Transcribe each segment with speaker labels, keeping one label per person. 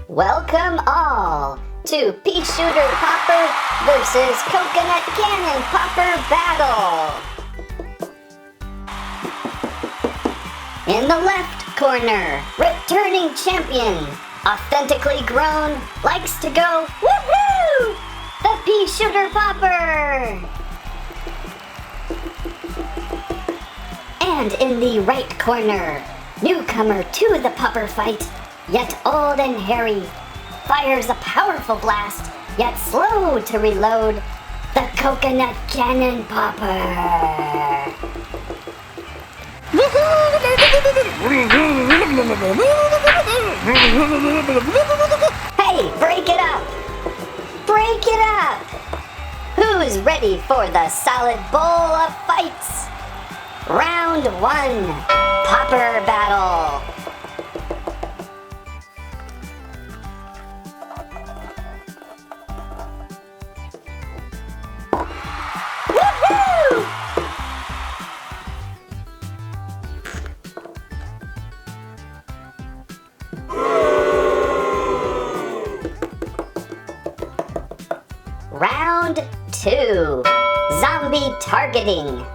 Speaker 1: Welcome all to Peashooter Popper versus Coconut Cannon Popper battle. In the left corner, returning champion, authentically grown, likes to go woohoo! The Peashooter Popper. And in the right corner, newcomer to the Popper fight, yet old and hairy, fires a powerful blast, yet slow to reload, the Coconut Cannon Popper. Hey, break it up! Break it up! Who's ready for the solid bowl of fights? Round 1, Popper battle. Round 2, zombie targeting.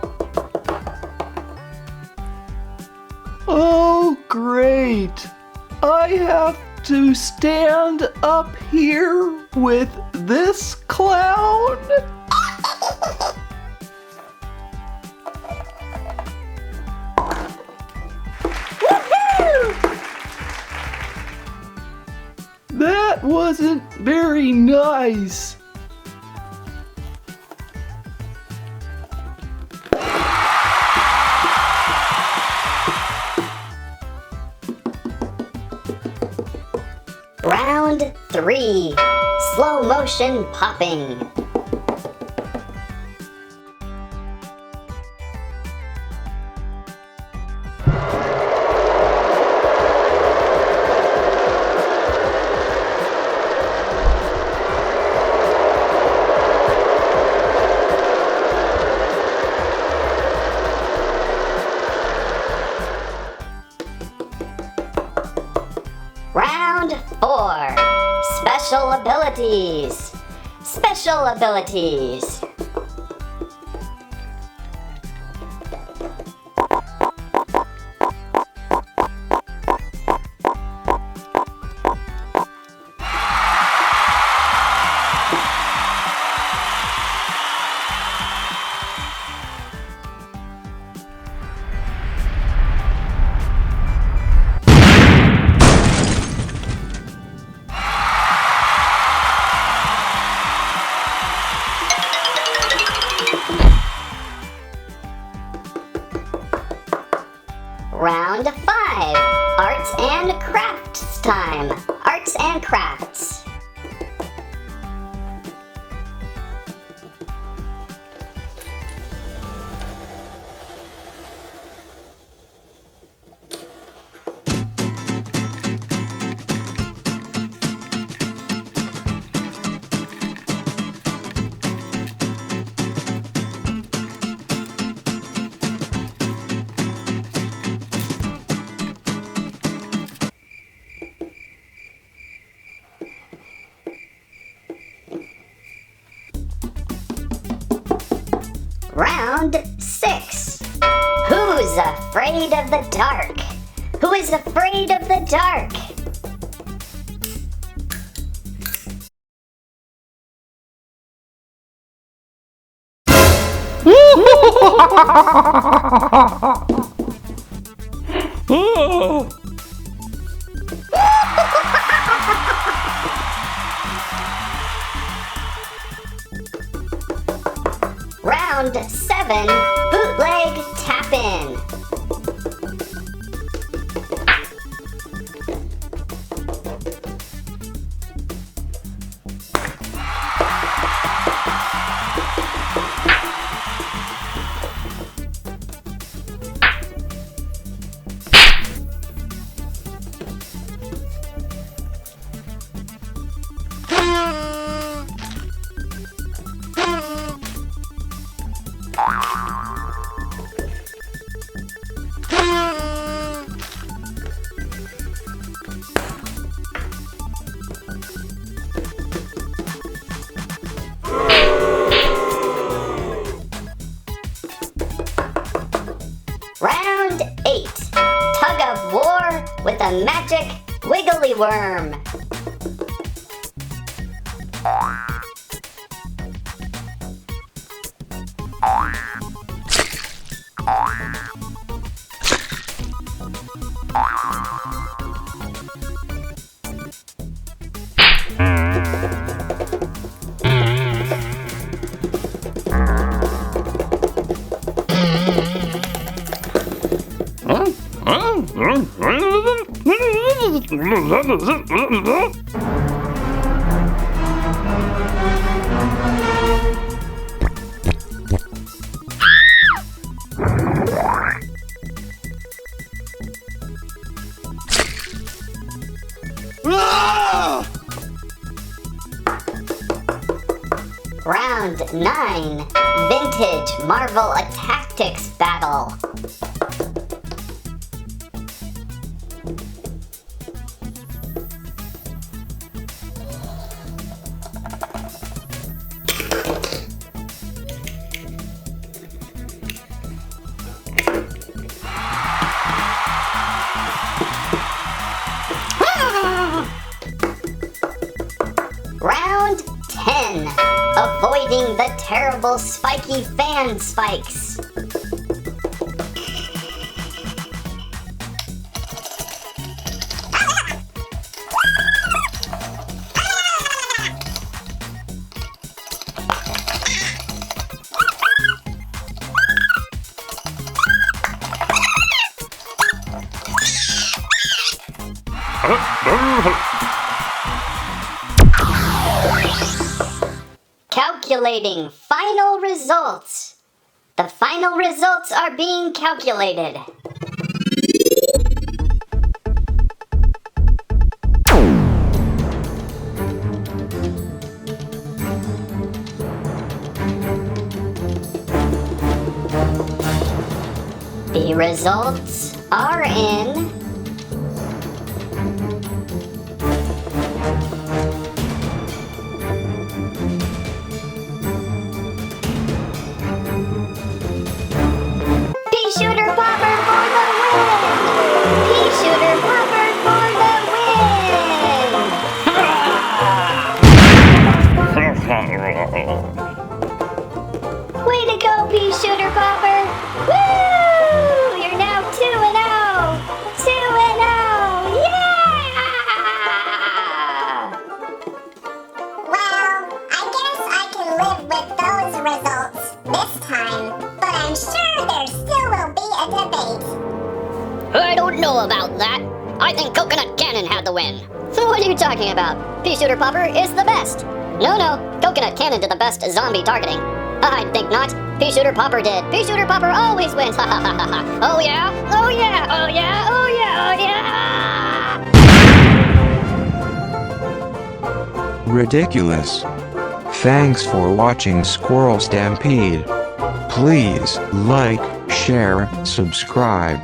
Speaker 2: Oh, great! I have to stand up here with this clown? That wasn't very nice.
Speaker 1: Round 3, slow motion popping. Round 4, special abilities. Special abilities. Round 5, arts and crafts time. Arts and crafts. Round 6. Who's afraid of the dark? Who is afraid of the dark? Round 7, bootleg tap-in. with a magic wiggly worm. Round 9, Vintage Marvel Tactics Battle. Round 10, avoiding the terrible spiky fan spikes. Calculating final results. The final results are being calculated. The results are in. Peashooter Popper for the win! Peashooter Popper for the win! Way to go, Peashooter Popper! Woo! You're now 2-0! 2-0! Yeah!
Speaker 3: Well, I guess I can live with those results this time, but I'm sure there still will be a debate.
Speaker 1: I don't know about that. I think Coconut Cannon had the win. What are you talking about? Peashooter Popper is the best. No, Coconut Cannon did the best zombie targeting. I think not. Peashooter Popper did. Peashooter Popper always wins. Ha ha ha ha ha. Oh yeah? Oh yeah? Oh yeah? Oh yeah? Oh yeah?
Speaker 4: Ridiculous. Thanks for watching Squirrel Stampede. Please like, share, subscribe.